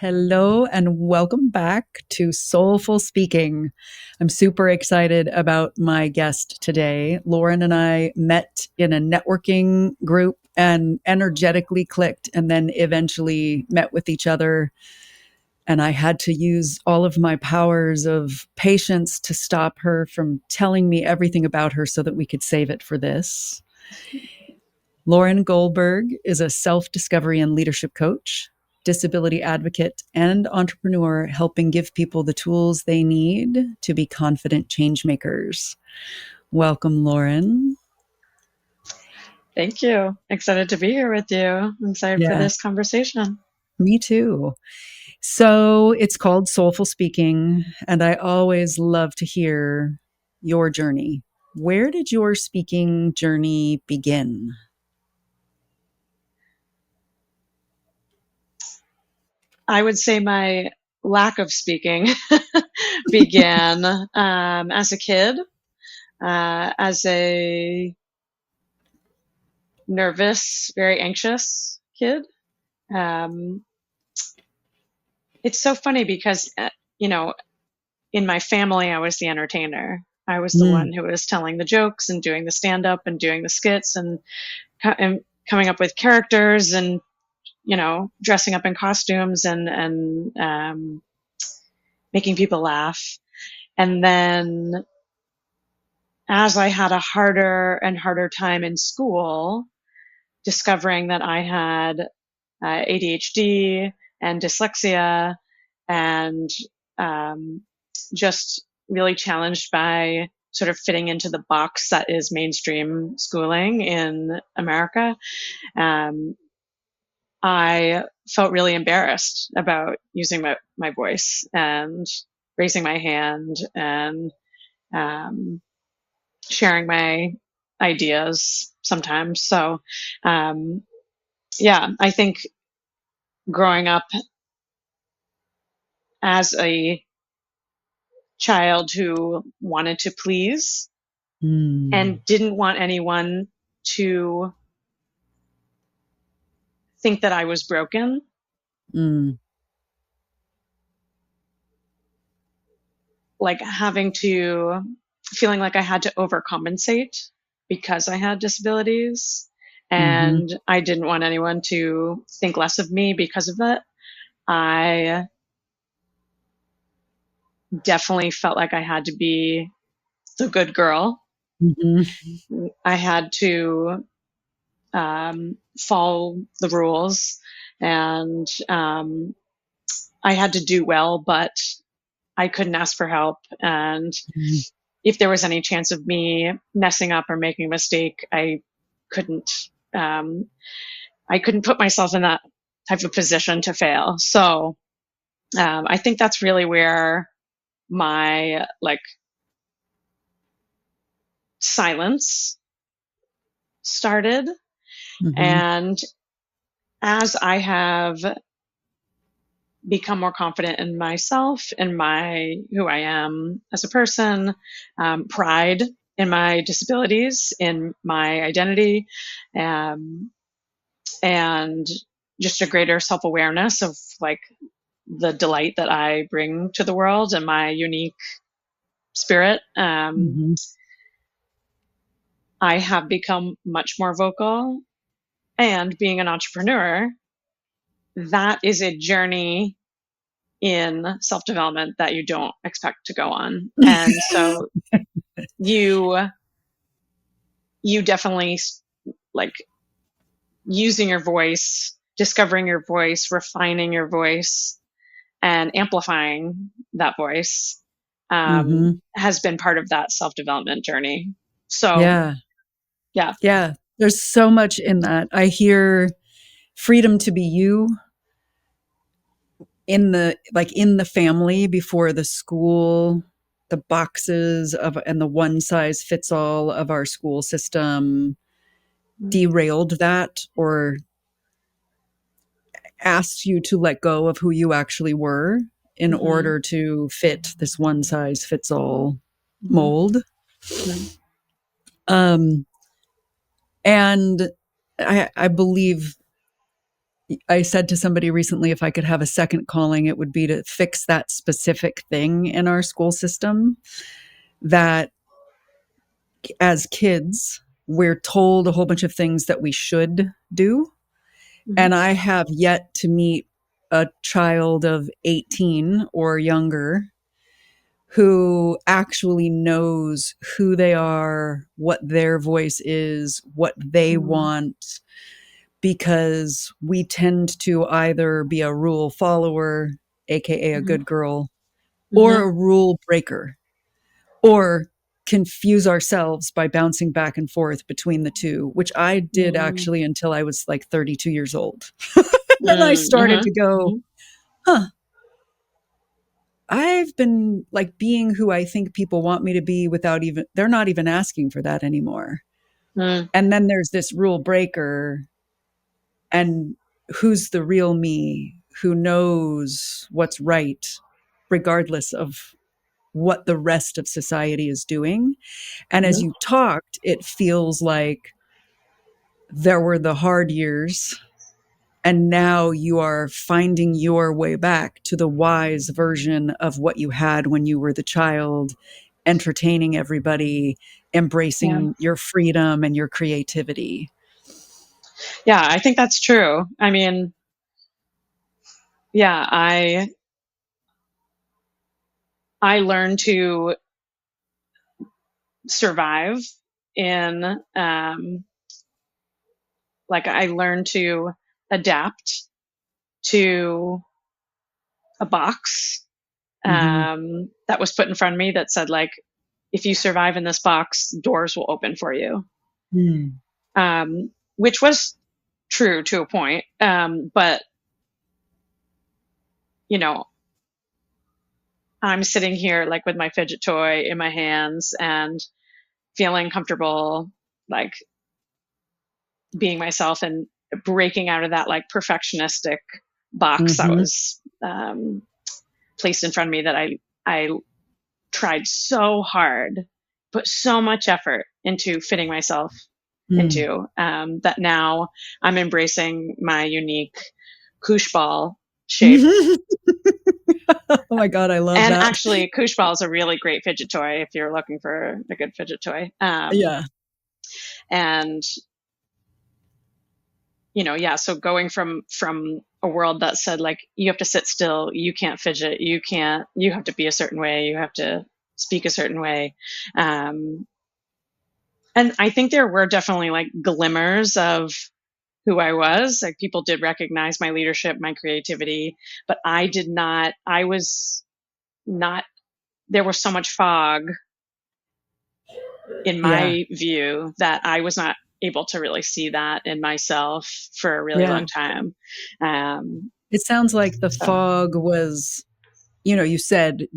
Hello and welcome back to Soulful Speaking. I'm super excited about my guest today. Lauren and I met in a networking group and energetically clicked, and then eventually met with each other. And I had to use all of my powers of patience to stop her from telling me everything about her so that we could save it for this. Lauren Goldberg is a self-discovery and leadership coach, disability advocate, and entrepreneur, helping give people the tools they need to be confident change makers. Welcome, Lauren. Thank you. Excited to be here with you. I'm excited for this conversation. Me too. So it's called Soulful Speaking, and I always love to hear your journey. Where did your speaking journey begin? I would say my lack of speaking began as a kid, as a nervous, very anxious kid. It's so funny because, in my family, I was the entertainer. I was the one who was telling the jokes and doing the stand-up and doing the skits and coming up with characters and dressing up in costumes and making people laugh. And then as I had a harder and harder time in school, discovering that I had ADHD and dyslexia and just really challenged by sort of fitting into the box that is mainstream schooling in America, I felt really embarrassed about using my voice and raising my hand and sharing my ideas sometimes. So, I think growing up as a child who wanted to please and didn't want anyone to think that I was broken. Like feeling like I had to overcompensate because I had disabilities, and I didn't want anyone to think less of me because of it. I definitely felt like I had to be the good girl. I had to follow the rules, and I had to do well, but I couldn't ask for help. And if there was any chance of me messing up or making a mistake, I couldn't put myself in that type of position to fail. So I think that's really where my silence started. And as I have become more confident in myself and who I am as a person, pride in my disabilities, in my identity, and just a greater self-awareness of the delight that I bring to the world and my unique spirit. I have become much more vocal, and being an entrepreneur, that is a journey in self-development that you don't expect to go on. And so you definitely using your voice, discovering your voice, refining your voice, and amplifying that voice has been part of that self-development journey. So yeah, there's so much in that. I hear freedom to be you in the family before the school, the boxes and the one size fits all of our school system derailed that or asked you to let go of who you actually were in order to fit this one size fits all mold. And I believe I said to somebody recently, if I could have a second calling, it would be to fix that specific thing in our school system that as kids, we're told a whole bunch of things that we should do. Mhm. And I have yet to meet a child of 18 or younger who actually knows who they are, what their voice is, what they Mhm. want, because we tend to either be a rule follower, AKA a Mhm. good girl, or Mhm. a rule breaker, or confuse ourselves by bouncing back and forth between the two, which I did Mhm. actually until I was like 32 years old. And I Mm. started Mhm. to go, Mhm. huh, I've been like being who I think people want me to be without even, they're not even asking for that anymore. Mm. And then there's this rule breaker, and who's the real me who knows what's right, regardless of what the rest of society is doing. And as Mhm. you talked, it feels like there were the hard years, and now you are finding your way back to the wise version of what you had when you were the child, entertaining everybody, Yeah. embracing your freedom and your creativity. Yeah, I think that's true. I mean, yeah, I learned to survive in like I learned to adapt to a box Mm-hmm. that was put in front of me that said like, if you survive in this box, doors will open for you. Mm. Which was true to a point. But you know, I'm sitting here like with my fidget toy in my hands and feeling comfortable, like being myself and breaking out of that like perfectionistic box that Mm-hmm. was placed in front of me that I tried so hard, put so much effort into fitting myself Mm. into that now I'm embracing my unique kush ball shape. Oh my God, I love And that. actually, kush ball is a really great fidget toy if you're looking for a good fidget toy. Yeah. And yeah, so going from a world that said like you have to sit still, you can't fidget, you have to be a certain way, you have to speak a certain way. um and I think there were definitely like glimmers of who I was. Like people did recognize my leadership, my creativity, but I was not, there was so much fog in Yeah. my view that I was not able to really see that in myself for a really Yeah. long time. Um, It sounds like the so, fog was, you said,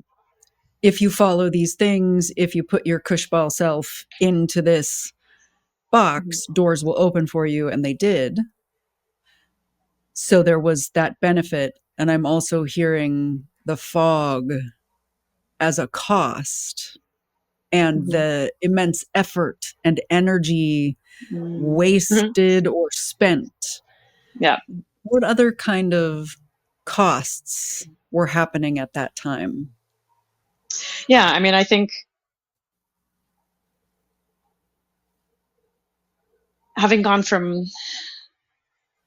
if you follow these things, if you put your cushball self into this mhm, box, doors will open for you. And they did. So there was that benefit. And I'm also hearing the fog as a cost and mhm, the immense effort and energy mhm. wasted or spent. Yeah. What other kind of costs were happening at that time? Yeah. I mean, I think having gone from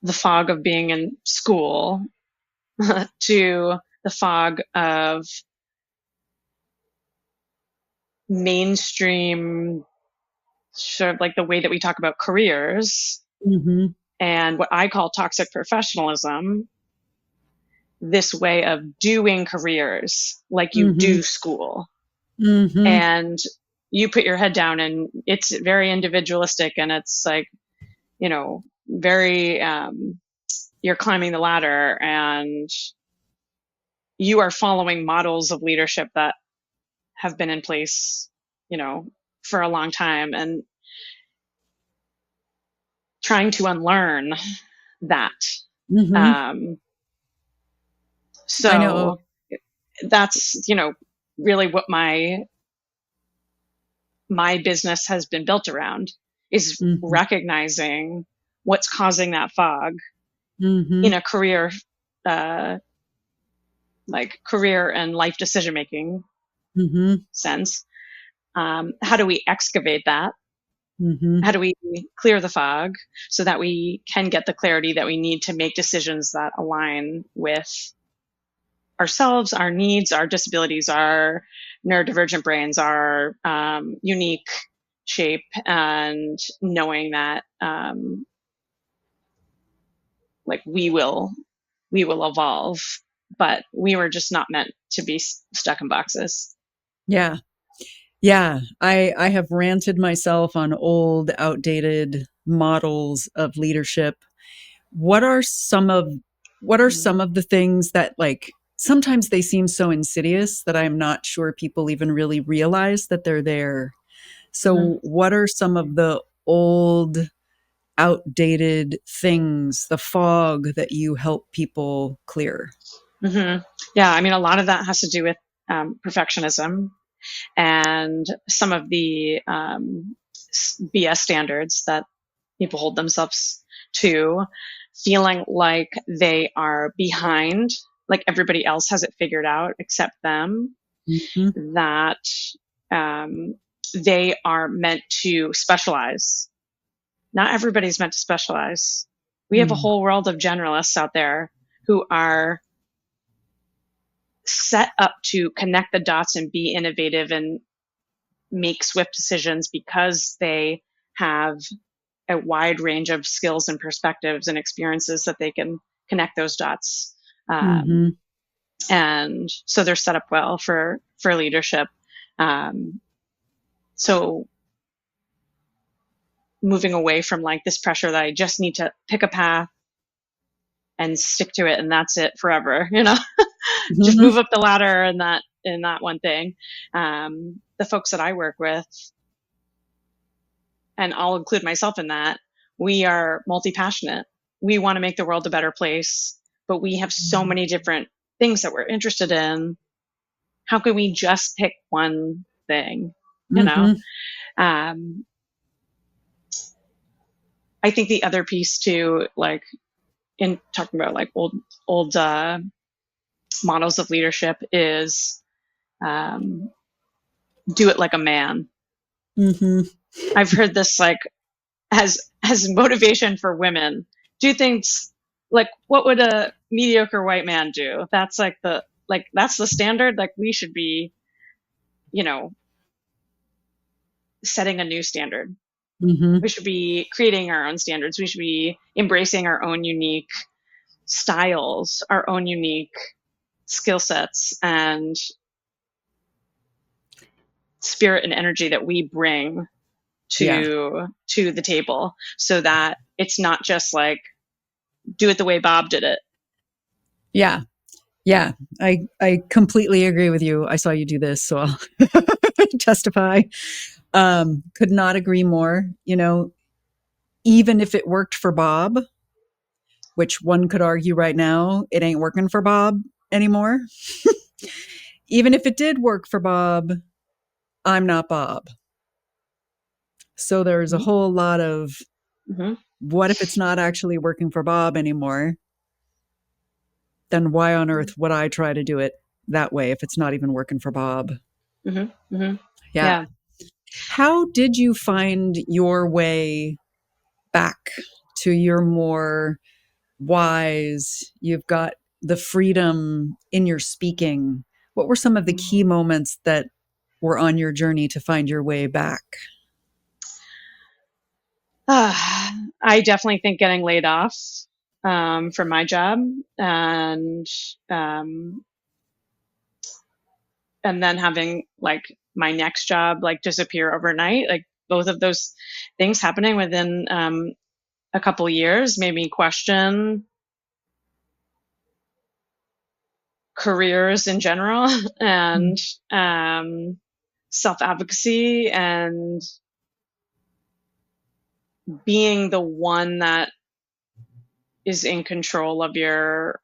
the fog of being in school to the fog of mainstream, sort of like the way that we talk about careers Mm-hmm. and what I call toxic professionalism, this way of doing careers like you Mm-hmm. do school. Mm-hmm. And you put your head down and it's very individualistic and it's like, very, you're climbing the ladder and you are following models of leadership that have been in place, you know, for a long time and trying to unlearn that. Mm-hmm. Um, I know. so that's, really what my business has been built around is Mm-hmm. recognizing what's causing that fog Mm-hmm. in a career, uh, like career and life decision making Mm-hmm. sense. How do we excavate that? Mm-hmm. How do we clear the fog so that we can get the clarity that we need to make decisions that align with ourselves, our needs, our disabilities, our neurodivergent brains, our unique shape, and knowing that like we will evolve, but we were just not meant to be stuck in boxes. Yeah. Yeah. I have ranted myself on old, outdated models of leadership. What are some of the things that, like, sometimes they seem so insidious that I'm not sure people even really realize that they're there. Mm-hmm. So what are some of the old, outdated things, the fog that you help people clear? Mm-hmm. Yeah, I mean, a lot of that has to do with perfectionism and some of the BS standards that people hold themselves to, feeling like they are behind, like everybody else has it figured out except them, Mhm. that um, they are meant to specialize. Not everybody's meant to specialize. We have a Mm. whole world of generalists out there who are set up to connect the dots and be innovative and make swift decisions because they have a wide range of skills and perspectives and experiences that they can connect those dots. Um, Mhm. and so they're set up well for leadership. Um, so moving away from like this pressure that I just need to pick a path and stick to it and that's it forever, just Mhm. move up the ladder in that one thing. The folks that I work with, and I'll include myself in that, we are multi-passionate. We want to make the world a better place, but we have so many different things that we're interested in. How can we just pick one thing? You know, Mhm. um, I think the other piece too, like in talking about like old models of leadership, is um, do it like a man. Mhm. I've heard this like as motivation for women. Do things like what would a mediocre white man do? That's that's the standard. Like we should be, you know, setting a new standard. Mhm. We should be creating our own standards. We should be embracing our own unique styles, our own unique skill sets and spirit and energy that we bring Yeah. to the table so that it's not just like do it the way Bob did it. Yeah. Yeah. I completely agree with you. I saw you do this, so I'll testify. Could not agree more. Even if it worked for Bob, which one could argue right now, it ain't working for Bob anymore. Even if it did work for Bob, I'm not Bob. So there's a Mm-hmm. whole lot of, Mm-hmm. what if it's not actually working for Bob anymore? Then why on earth would I try to do it that way if it's not even working for Bob? Mm-hmm. Mm-hmm. Yeah. Yeah. How did you find your way back to your more wise? You've got the freedom in your speaking. What were some of the key moments that were on your journey to find your way back? I definitely think getting laid off from my job and um, and then having like my next job like disappear overnight, like both of those things happening within a couple years made me question careers in general and um, self advocacy and being the one that is in control of your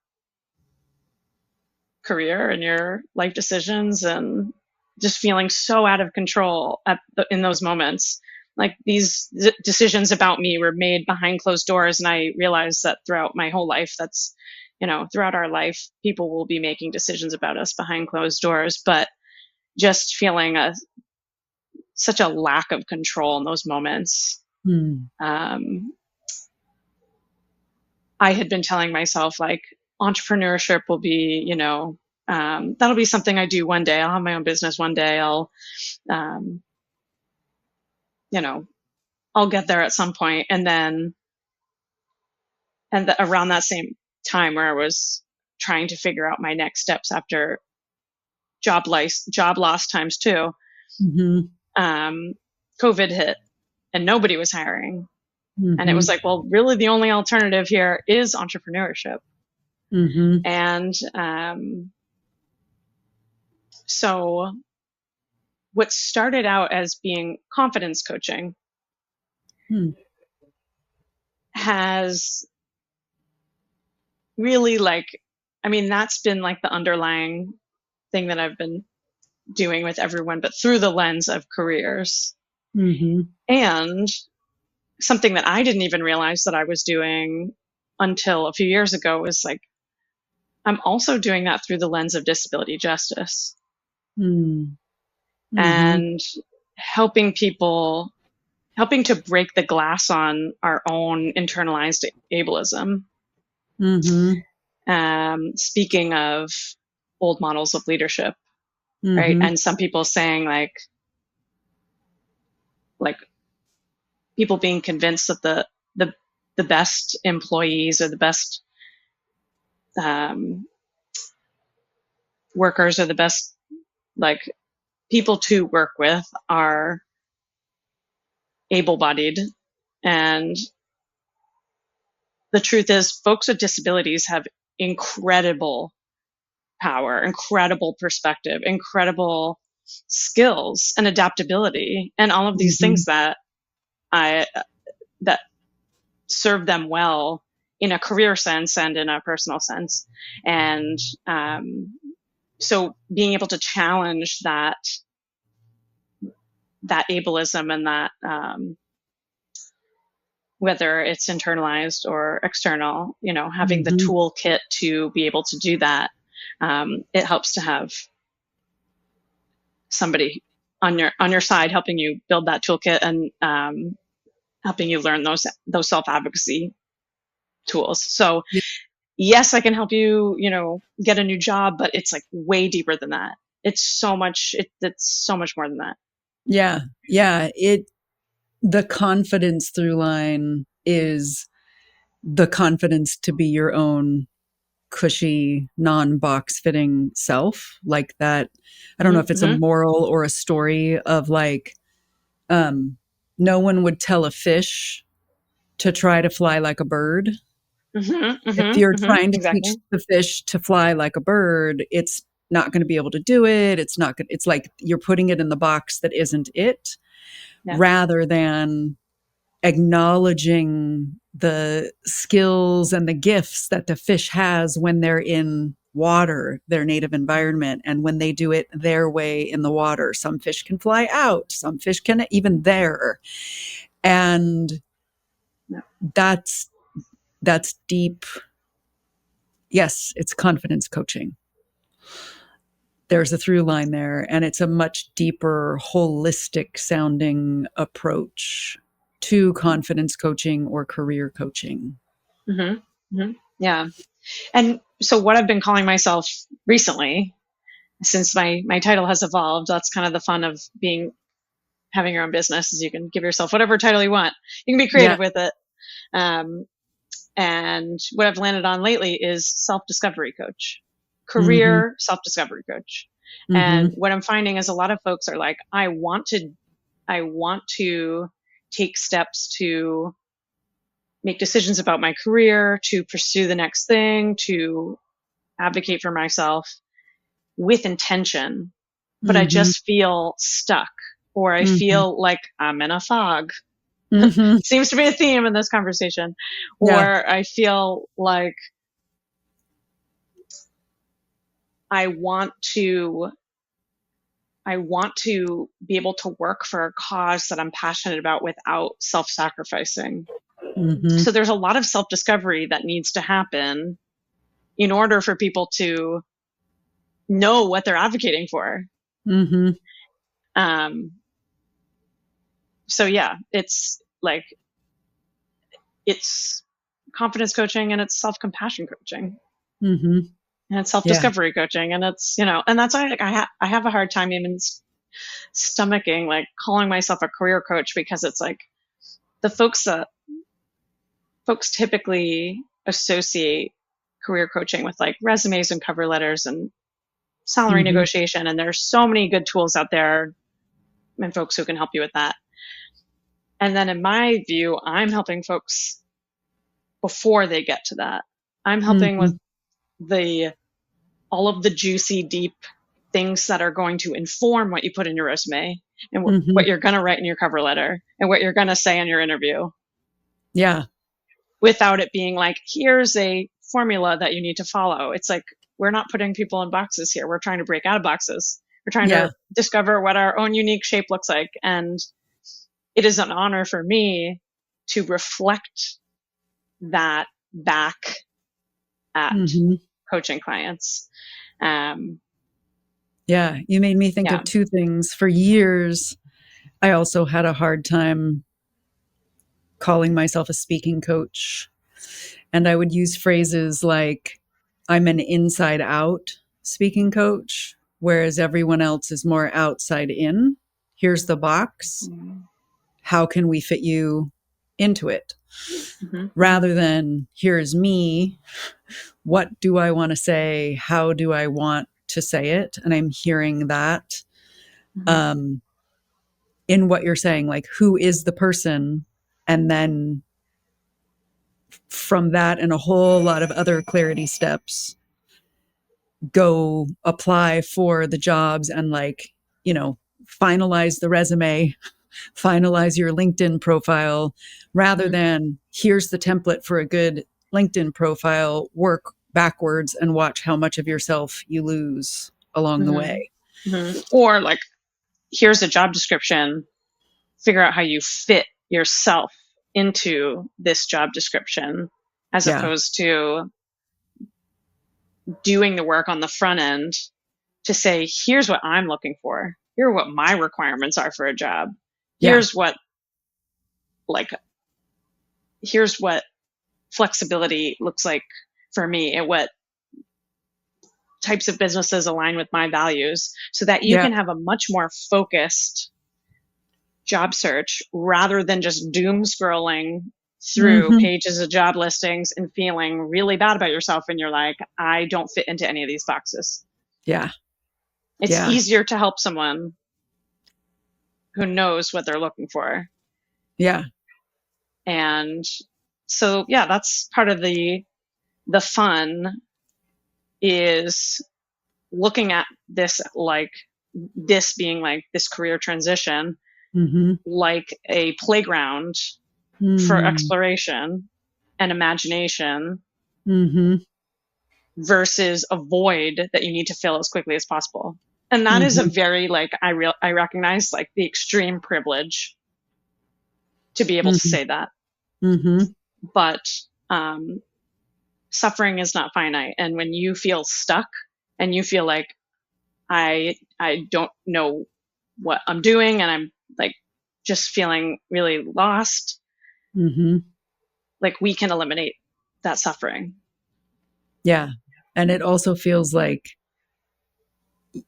career and your life decisions and just feeling so out of control in those moments. like these decisions about me were made behind closed doors. And I realized that throughout my whole life, that's, throughout our life, people will be making decisions about us behind closed doors. But just feeling such a lack of control in those moments. I had been telling myself, like, entrepreneurship will be, that'll be something I do one day. I'll have my own business one day. Um, I'll get there at some point. And then, around that same time where I was trying to figure out my next steps after job loss times two, COVID hit and nobody was hiring. And it was like, well, really the only alternative here is entrepreneurship. And so what started out as being confidence coaching has really, that's been like the underlying thing that I've been doing with everyone, but through the lens of careers. And something that I didn't even realize that I was doing until a few years ago was like, I'm also doing that through the lens of disability justice. And helping to break the glass on our own internalized ableism. Speaking of old models of leadership, right? And some people saying like people being convinced that the best employees or the best workers or the best people to work with are able-bodied. And the truth is, folks with disabilities have incredible power, incredible perspective, incredible skills and adaptability, and all of these things that serve them well in a career sense and in a personal sense. And so being able to challenge that ableism and that whether it's internalized or external, having the toolkit to be able to do that, it helps to have somebody on your side helping you build that toolkit and helping you learn those self-advocacy tools. So yes, I can help you, get a new job, but it's like way deeper than that. It's so much more than that. Yeah. The confidence through line is the confidence to be your own cushy, non-box fitting self, like that. I don't know if it's a moral or a story of no one would tell a fish to try to fly like a bird. If you're trying to teach the fish to fly like a bird, it's not going to be able to do it. It's not good. It's like you're putting it in the box that isn't it, rather than acknowledging the skills and the gifts that the fish has when they're in water, their native environment, and when they do it their way in the water. Some fish can fly out, some fish can even there. And that's deep. Yes, it's confidence coaching. There's a through line there, and it's a much deeper, holistic sounding approach to confidence coaching or career coaching. Yeah. And so what I've been calling myself recently, since my title has evolved, that's kind of the fun of having your own business, is you can give yourself whatever title you want. You can be creative with it. And what I've landed on lately is self-discovery coach, career self-discovery coach. And what I'm finding is a lot of folks are like, I want to take steps to make decisions about my career, to pursue the next thing, to advocate for myself with intention, but I just feel stuck, or I feel like I'm in a fog. Seems to be a theme in this conversation. Or I feel like I want to I want to be able to work for a cause that I'm passionate about without self-sacrificing. Mm-hmm. So there's a lot of self-discovery that needs to happen in order for people to know what they're advocating for. Mm-hmm. Um, so yeah, it's like, it's confidence coaching and it's self-compassion coaching Mm-hmm. and it's Yeah. self-discovery coaching. And it's, and that's why like, I have a hard time even stomaching, like calling myself a career coach, because it's like the folks typically associate career coaching with like resumes and cover letters and salary Mm-hmm. negotiation. And there's so many good tools out there and folks who can help you with that. And then in my view, I'm helping folks before they get to that. I'm helping with Mm-hmm. the all of the juicy, deep things that are going to inform what you put in your resume and Mm-hmm. what you're going to write in your cover letter and what you're going to say in your interview, Yeah. without it being like, here's a formula that you need to follow. It's like, we're not putting people in boxes here. We're trying to break out of boxes. We're trying Yeah. to discover what our own unique shape looks like. And it is an honor for me to reflect that back at Mm-hmm. coaching clients. Um, Yeah. You made me think yeah. of two things. For years, I also had a hard time calling myself a speaking coach. And I would use phrases like, I'm an inside out speaking coach, whereas everyone else is more outside in. Here's the box. Mm-hmm. How can we fit you into it? Mm-hmm. Rather than, here's me. What do I want to say? How do I want to say it? And I'm hearing that Mm-hmm. um, in what you're saying, like, who is the person? And then from that and a whole lot of other clarity steps, go apply for the jobs and, like, finalize the resume, finalize your LinkedIn profile, rather Mm-hmm. than here's the template for a good LinkedIn profile, work backwards and watch how much of yourself you lose along the way. Mm-hmm. Mm-hmm. Or like, here's a job description, figure out how you fit yourself into this job description, as Yeah. opposed to doing the work on the front end to say, here's what I'm looking for. Here are what my requirements are for a job. Yeah. Here's what, like, here's what flexibility looks like for me and what types of businesses align with my values, so that you Yeah. can have a much more focused job search rather than just doom scrolling through Mm-hmm. pages of job listings and feeling really bad about yourself. And you're like, I don't fit into any of these boxes. Yeah. It's Yeah. easier to help someone who knows what they're looking for. Yeah. And so, yeah, that's part of the fun, is looking at this, like this being like this career transition, Mm-hmm. like a playground for Mm-hmm. exploration and imagination, Mm-hmm. versus a void that you need to fill as quickly as possible. And that is a Mm-hmm. very, like, I recognize like the extreme privilege to be able to Mm-hmm. say that. Mm-hmm. But suffering is not finite. And when you feel stuck and you feel like I don't know what I'm doing and I'm like just feeling really lost, Mm-hmm. like we can eliminate that suffering. Yeah. And it also feels like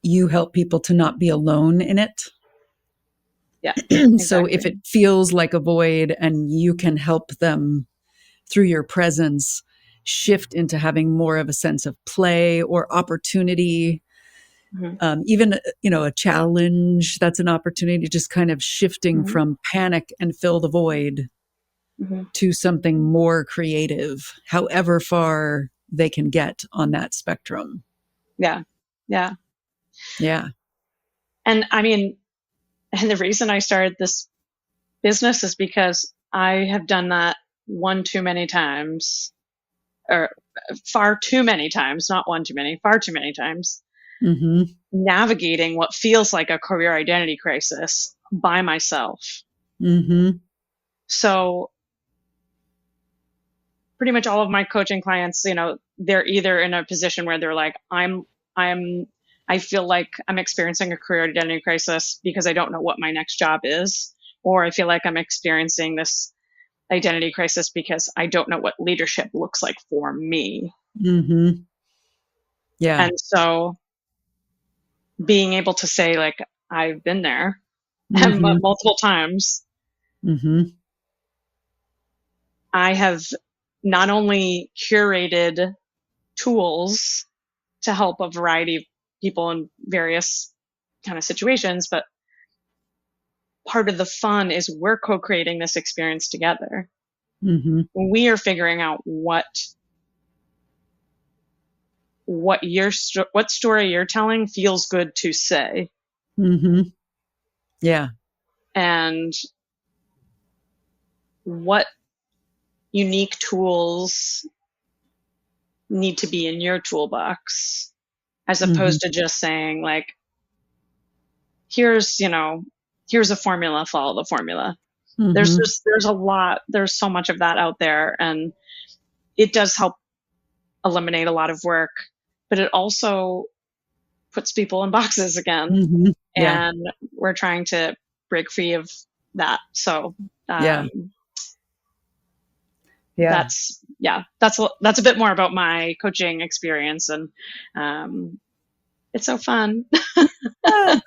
you help people to not be alone in it. Yeah, So if exactly. it feels like a void and you can help them through your presence shift into having more of a sense of play or opportunity, Mm-hmm. even, a challenge, that's an opportunity, just kind of shifting Mm-hmm. from panic and fill the void Mm-hmm. to something more creative, however far they can get on that spectrum. Yeah. Yeah. Yeah. And I mean, and the reason I started this business is because I have done that one too many times, or far too many times, not one too many, far too many times. Mhm. navigating what feels like a career identity crisis by myself. Mhm. So pretty much all of my coaching clients, they're either in a position where they're like, I'm, I feel like I'm experiencing a career identity crisis because I don't know what my next job is, or I feel like I'm experiencing this identity crisis because I don't know what leadership looks like for me. Mhm. Yeah. And so being able to say, like, I've been there Mhm. multiple times, Mhm. I have not only curated tools to help a variety of people in various kind of situations, but part of the fun is we're co-creating this experience together. Mhm. We are figuring out what story you're telling feels good to say, Mhm. Yeah. and what unique tools need to be in your toolbox, as Mhm. opposed to just saying, like, here's, here's a formula, follow the formula. Mhm. There's so much of that out there, and it does help eliminate a lot of work, but it also puts people in boxes again. Mhm. Yeah. And we're trying to break free of that. So, Yeah. um, Yeah. that's a bit more about my coaching experience, and um, it's so fun. Yeah.